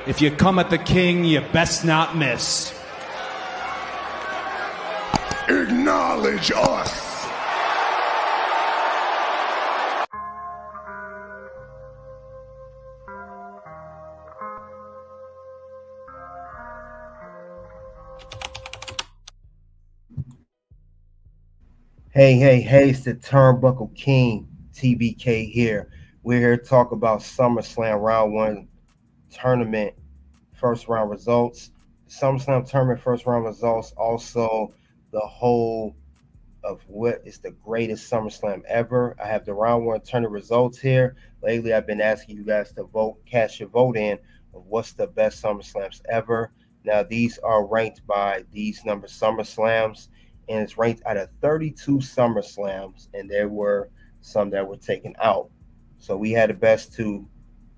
If you come at the king, you best not miss. Acknowledge us. Hey, it's the Turnbuckle King, TBK here. We're here to talk about SummerSlam Round 1 tournament first round results. SummerSlam tournament first round results, also the whole of what is the greatest SummerSlam ever. I have the Round 1 tournament results here. Lately, I've been asking you guys to vote, cast your vote in of what's the best SummerSlams ever. Now, these are ranked by these number SummerSlams, and it's ranked out of 32 SummerSlams, and there were some that were taken out. So we had the best to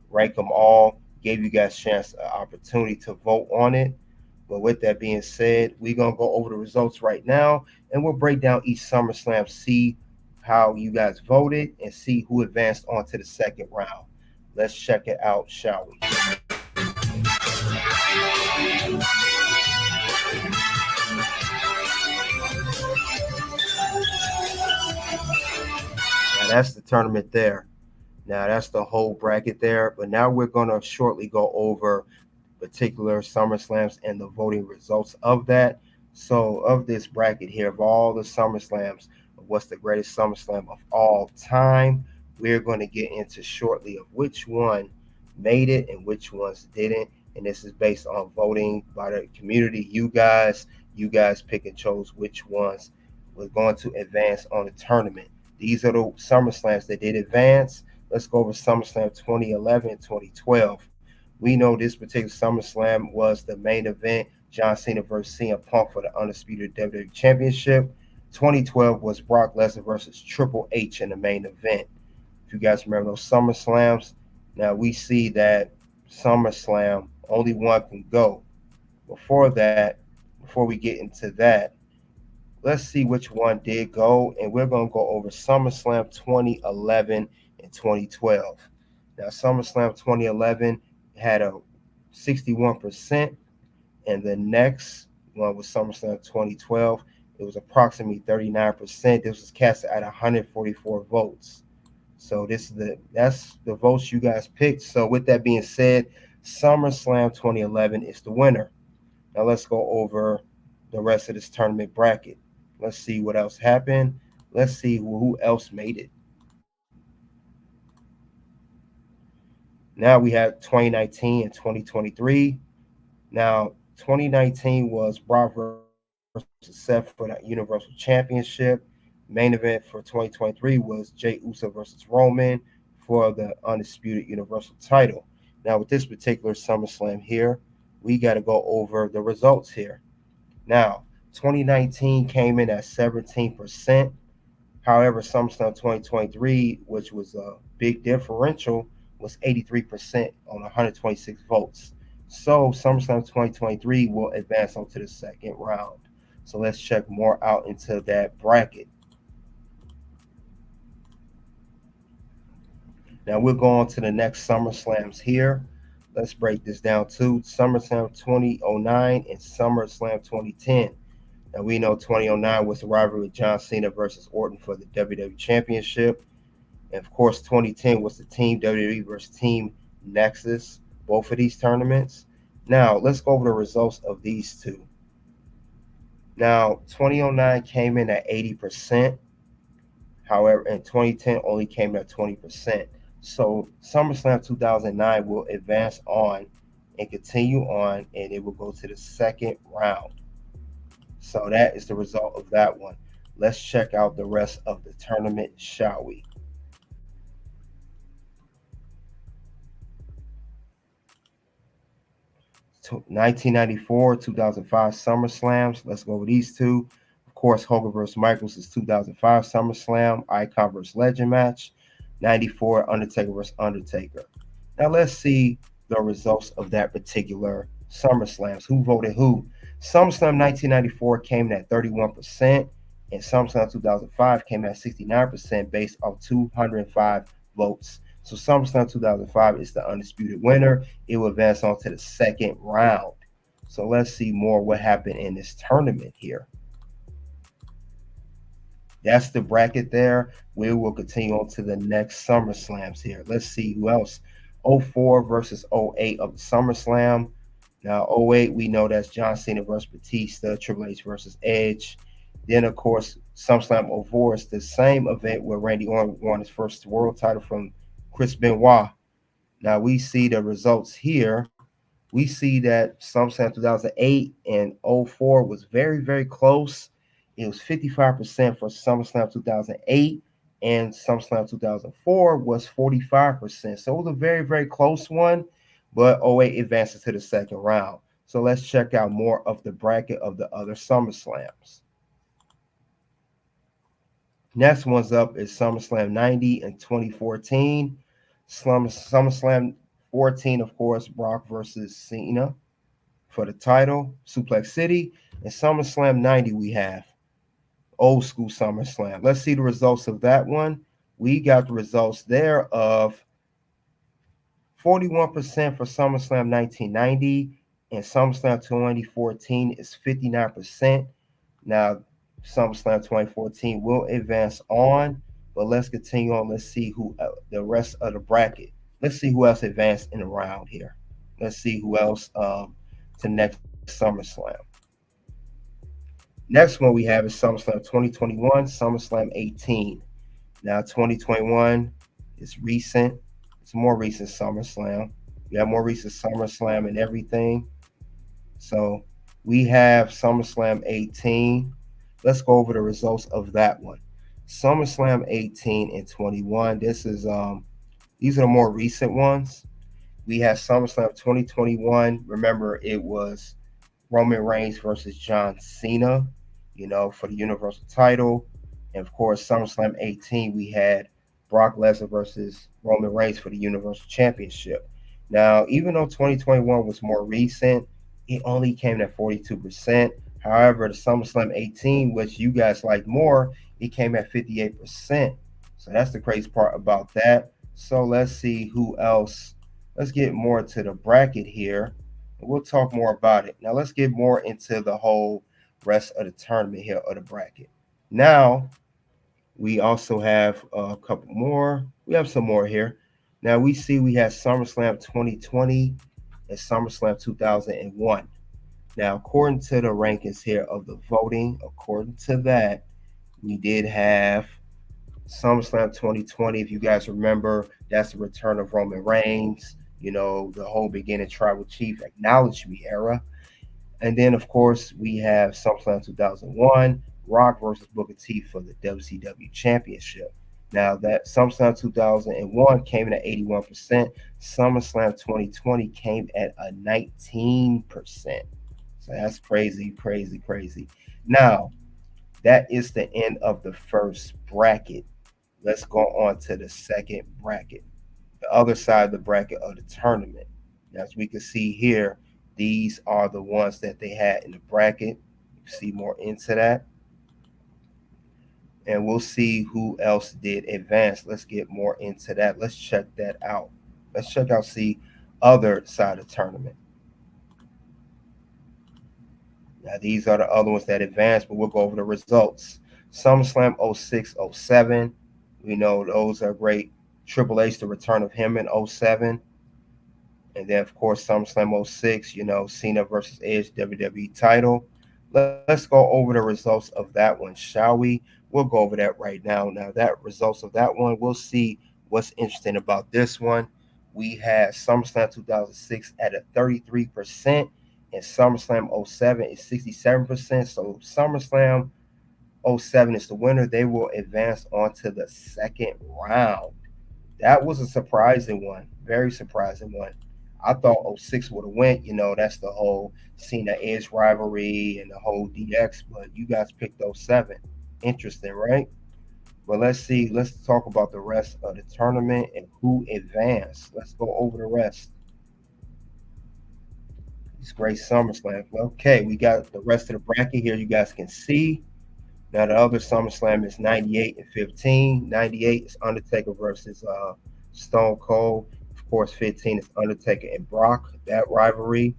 rank them all, gave you guys a chance, an opportunity to vote on it. But with that being said, we're going to go over the results right now, and we'll break down each SummerSlam, see how you guys voted, and see who advanced on to the second round. Let's check it out, shall we? Now that's the tournament there. Now that's the whole bracket there. But now we're going to shortly go over particular SummerSlams and the voting results of that. So of this bracket here, of all the SummerSlams, what's the greatest SummerSlam of all time, we're going to get into shortly of which one made it and which ones didn't. And this is based on voting by the community. You guys pick and chose which ones were going to advance on the tournament. These are the SummerSlams that did advance. Let's go over SummerSlam 2011 and 2012. We know this particular SummerSlam was the main event, John Cena versus CM Punk for the undisputed WWE Championship. 2012 was Brock Lesnar versus Triple H in the main event. If you guys remember those SummerSlams, now we see that SummerSlam, only one can go. Before we get into that, let's see which one did go, and we're going to go over SummerSlam 2011 and 2012. Now, SummerSlam 2011 had a 61%, and the next one was SummerSlam 2012. It was approximately 39%. This was cast at 144 votes. So that's the votes you guys picked. So with that being said, SummerSlam 2011 is the winner. Now let's go over the rest of this tournament bracket. Let's see what else happened. Let's see who else made it. Now we have 2019 and 2023. Now, 2019 was Brock versus Seth for that Universal Championship. Main event for 2023 was Jey Uso versus Roman for the undisputed Universal title. Now, with this particular SummerSlam here, we got to go over the results here. Now, 2019 came in at 17%. However, SummerSlam 2023, which was a big differential, was 83% on 126 votes. So SummerSlam 2023 will advance on to the second round. So let's check more out into that bracket. Now we'll go on to the next SummerSlams here. Let's break this down too. SummerSlam 2009 and SummerSlam 2010. Now we know 2009 was the rivalry with John Cena versus Orton for the WWE Championship. And of course, 2010 was the Team WWE versus Team Nexus, both of these tournaments. Now, let's go over the results of these two. Now, 2009 came in at 80%. However, in 2010 only came in at 20%. So SummerSlam 2009 will advance on and continue on, and it will go to the second round. So that is the result of that one. Let's check out the rest of the tournament, shall we? 1994, 2005 SummerSlams. Let's go over these two. Of course, Hogan versus Michaels is 2005 SummerSlam, Icon versus Legend match. 94, Undertaker versus Undertaker. Now let's see the results of that particular SummerSlams. Who voted who? SummerSlam 1994 came in at 31%, and SummerSlam 2005 came in at 69% based on 205 votes. So SummerSlam 2005 is the undisputed winner. It will advance on to the second round. So let's see more what happened in this tournament here. That's the bracket there. We will continue on to the next SummerSlams here. Let's see who else. 04 versus 08 of the SummerSlam. Now, 08, we know that's John Cena versus Batista, Triple H versus Edge. Then, of course, SummerSlam 04 is the same event where Randy Orton won his first world title from Chris Benoit. Now, we see the results here. We see that SummerSlam 2008 and 04 was very, very close. It was 55% for SummerSlam 2008, and SummerSlam 2004 was 45%. So it was a very, very close one, but 08 advances to the second round. So let's check out more of the bracket of the other SummerSlams. Next one's up is SummerSlam 90 and 2014. SummerSlam 14, of course, Brock versus Cena for the title, Suplex City. And SummerSlam 90, we have old school SummerSlam. Let's see the results of that one. We got the results there of 41% for SummerSlam 1990, and SummerSlam 2014 is 59%. Now, SummerSlam 2014 will advance on, but let's continue on. Let's see who the rest of the bracket. Let's see who else advanced in the round here. Let's see who else to next SummerSlam. Next one we have is SummerSlam 2021, SummerSlam 18. Now 2021 is recent. It's more recent SummerSlam. We have more recent SummerSlam and everything. So we have SummerSlam 18. Let's go over the results of that one. SummerSlam 18 and 21. This is these are the more recent ones. We have SummerSlam 2021. Remember, it was Roman Reigns versus John Cena, for the Universal title. And of course, SummerSlam 18, we had Brock Lesnar versus Roman Reigns for the Universal Championship. Now, even though 2021 was more recent, it only came at 42%. However, the SummerSlam 18, which you guys like more, it came at 58%. So that's the crazy part about that. So let's see who else. Let's get more to the bracket here. We'll talk more about it. Now let's get more into the whole rest of the tournament here of the bracket. Now we also have a couple more. We have some more here. Now we see we have SummerSlam 2020 and SummerSlam 2001. Now, according to the rankings here of the voting, according to that, we did have SummerSlam 2020. If you guys remember, that's the return of Roman Reigns, the whole beginning Tribal Chief Acknowledge Me era. And then, of course, we have SummerSlam 2001, Rock versus Booker T for the WCW Championship. Now, that SummerSlam 2001 came in at 81%. SummerSlam 2020 came at a 19%. So that's crazy, crazy, crazy. Now, that is the end of the first bracket. Let's go on to the second bracket, the other side of the bracket of the tournament. As we can see here, these are the ones that they had in the bracket. See more into that. And we'll see who else did advance. Let's get more into that. Let's check that out. Let's check out, see other side of the tournament. Now, these are the other ones that advanced, but we'll go over the results. SummerSlam 06-07. We know those are great. Triple H, the return of him in 07. And then, of course, SummerSlam 06, Cena versus Edge WWE title. Let's go over the results of that one, shall we? We'll go over that right now. Now, that results of that one, we'll see what's interesting about this one. We had SummerSlam 2006 at a 33%. And SummerSlam 07 is 67%. So SummerSlam 07 is the winner. They will advance on to the second round. That was a surprising one. Very surprising one. I thought 06 would have went. That's the whole Cena Edge rivalry and the whole DX. But you guys picked 07. Interesting, right? But let's see. Let's talk about the rest of the tournament and who advanced. Let's go over the rest. It's great SummerSlam. Okay, we got the rest of the bracket here. You guys can see. Now the other SummerSlam is 98 and 15. 98 is Undertaker versus Stone Cold. Of course, 15 is Undertaker and Brock. That rivalry.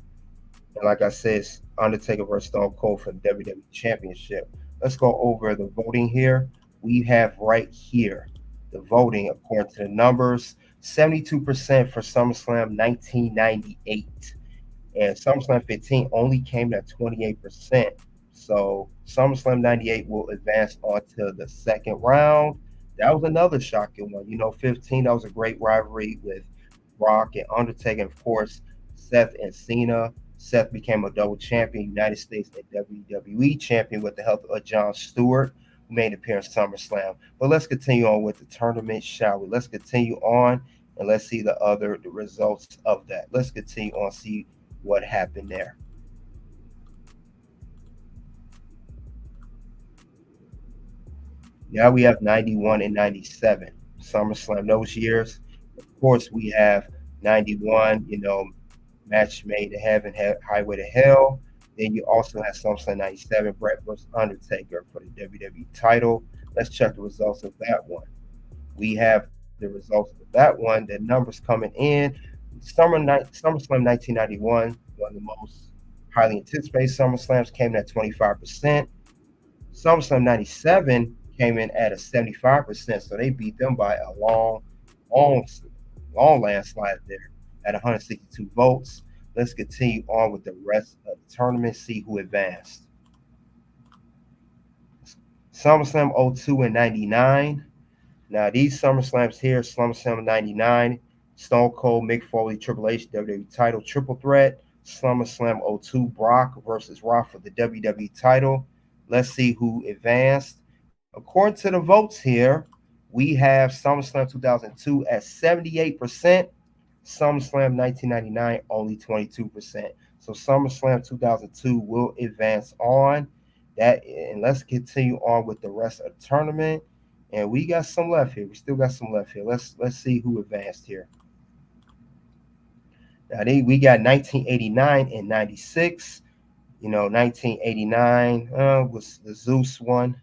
And like I said, it's Undertaker versus Stone Cold for the WWE Championship. Let's go over the voting here. We have right here the voting according to the numbers: 72% for SummerSlam 1998, and SummerSlam 15 only came at 28%. So SummerSlam 98 will advance on to the second round. That was another shocking one. 15, that was a great rivalry with Rock and Undertaker, and of course, Seth and Cena. Seth became a double champion, United States and WWE champion with the help of John Stewart, who made an appearance at SummerSlam. But let's continue on with the tournament, shall we? Let's continue on and let's see the results of that. Let's continue on, see what happened there. Now we have 91 and 97 SummerSlam those years. Of course, we have 91, match made to heaven, highway to hell. Then you also have SummerSlam 97, Bret versus Undertaker for the WWE title. Let's check the results of that one. We have the results of that one. The numbers coming in. SummerSlam 1991, one of the most highly anticipated SummerSlams, came in at 25%. SummerSlam 97 came in at a 75%, so they beat them by a long, long landslide there at 162 votes. Let's continue on with the rest of the tournament, see who advanced. SummerSlam 02 and 99. Now, these SummerSlams here, SummerSlam 99, Stone Cold, Mick Foley, Triple H, WWE title triple threat. SummerSlam 02, Brock versus Rock for the WWE title. Let's see who advanced. According to the votes here, we have SummerSlam 2002 at 78%, SummerSlam 1999 only 22%. So SummerSlam 2002 will advance on that, and let's continue on with the rest of the tournament. And we got some left here. We still got some left here. Let's see who advanced here. Now we got 1989 and 96. 1989 was the Zeus one,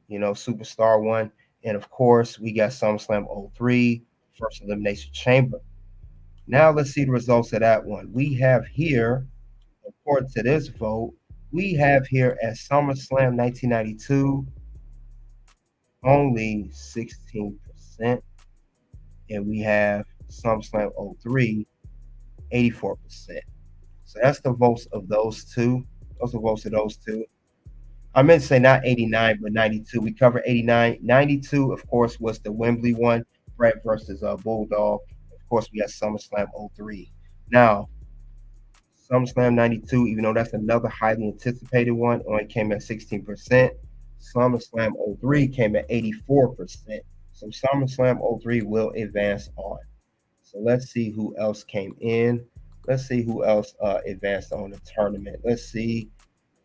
Superstar one. And of course, we got SummerSlam 03, First Elimination Chamber. Now let's see the results of that one. We have here, according to this vote, we have here at SummerSlam 1992 only 16%, and we have SummerSlam 03 84%. So that's the votes of those two. Those are votes of those two. I meant to say not 89, but 92. We covered 89. 92, of course, was the Wembley one, Bret versus Bulldog. Of course, we had SummerSlam 03. Now, SummerSlam 92, even though that's another highly anticipated one, only came at 16%. SummerSlam 03 came at 84%. So SummerSlam 03 will advance on. So let's see who else came in. Let's see who else advanced on the tournament. Let's see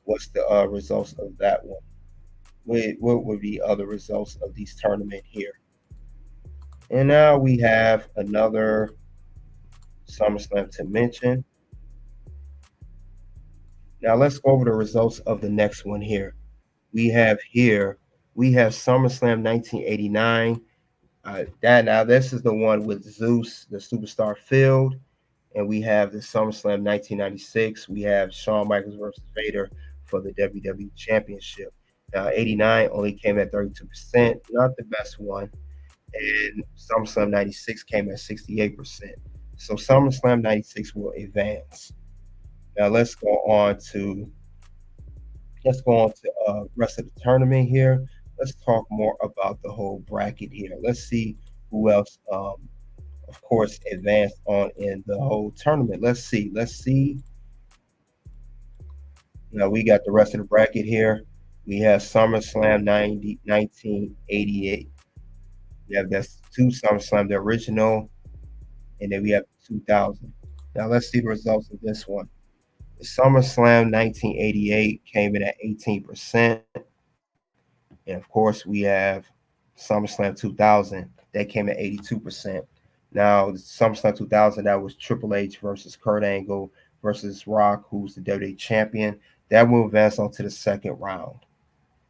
what's the results of that one. What would be other results of these tournament here? And now we have another SummerSlam to mention. Now let's go over the results of the next one here. We have SummerSlam 1989. This is the one with Zeus, the Superstar Field, and we have the SummerSlam 1996. We have Shawn Michaels versus Vader for the WWE Championship. Now 89 only came at 32%, not the best one, and SummerSlam 96 came at 68%. So SummerSlam 96 will advance. Now let's go on to rest of the tournament here. Let's talk more about the whole bracket here. Let's see who else, of course, advanced on in the whole tournament. Let's see. Now we got the rest of the bracket here. We have SummerSlam 1988. We have that's two SummerSlam, the original, and then we have 2000. Now let's see the results of this one. The SummerSlam 1988 came in at 18%. And of course, we have SummerSlam 2000 that came at 82%. Now, SummerSlam 2000, that was Triple H versus Kurt Angle versus Rock, who's the WWE champion. That will advance on to the second round.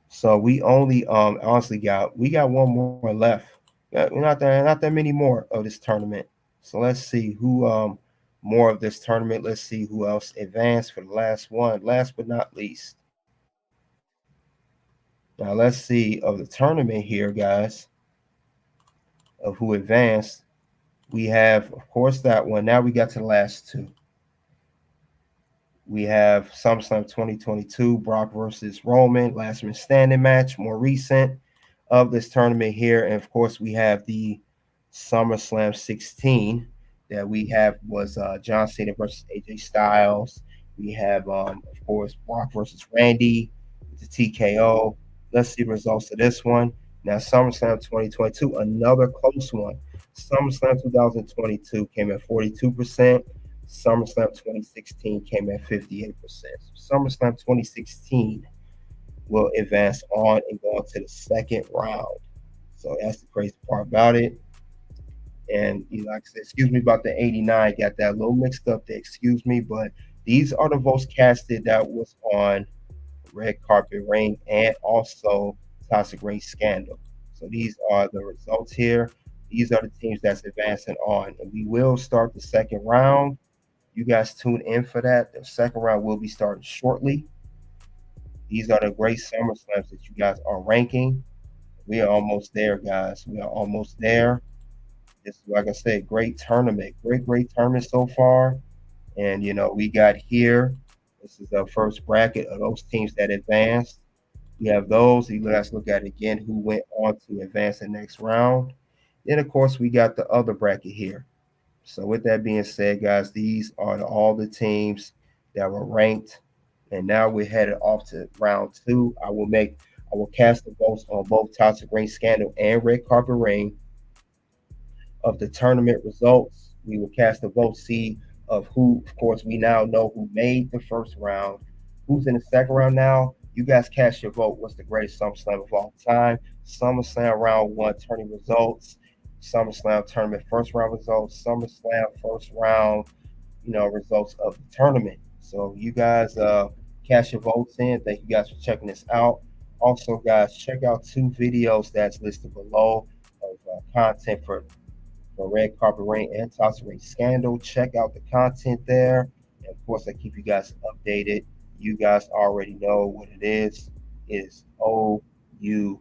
So we only honestly got one more left. Not that many more of this tournament. So let's see who more of this tournament. Let's see who else advanced for the last one. Last but not least. Now let's see of the tournament here, guys, of who advanced. We have, of course, that one. Now we got to the last two. We have SummerSlam 2022, Brock versus Roman, last man standing match, more recent of this tournament here. And of course, we have the SummerSlam 16 that we have was John Cena versus AJ Styles. We have, of course, Brock versus Randy with the TKO. Let's see the results of this one. Now, SummerSlam 2022, another close one. SummerSlam 2022 came at 42%. SummerSlam 2016 came at 58%. So SummerSlam 2016 will advance on and go on to the second round. So that's the crazy part about it. And like I said, excuse me about the 89, got that a little mixed up there, excuse me, but these are the votes casted that was on Red Carpet Ring and also Toxic Ring Scandal. So these are the results here. These are the teams that's advancing on. And we will start the second round. You guys tune in for that. The second round will be starting shortly. These are the great SummerSlams that you guys are ranking. We are almost there, guys. We are almost there. This, like I said, great tournament. Great tournament so far. And, we got here. This is our first bracket of those teams that advanced. We have those. Let's look at it again who went on to advance the next round. Then, of course, we got the other bracket here. So with that being said, guys, these are all the teams that were ranked, and now we're headed off to round two. I will cast the votes on both Toxic Ring Scandal and Red Carpet Ring of the tournament results. We will cast the vote, see of who, of course, we now know who made the first round, who's in the second round now. You guys cast your vote. What's the greatest SummerSlam of all time? SummerSlam round one tournament results. SummerSlam tournament first round results. SummerSlam first round, results of the tournament. So you guys cast your votes in. Thank you guys for checking this out. Also, guys, check out two videos that's listed below of content for Red Carpet Ring and Toxic Ring Scandal. Check out the content there. And of course, I keep you guys updated. You guys already know what it is. It is OUNT.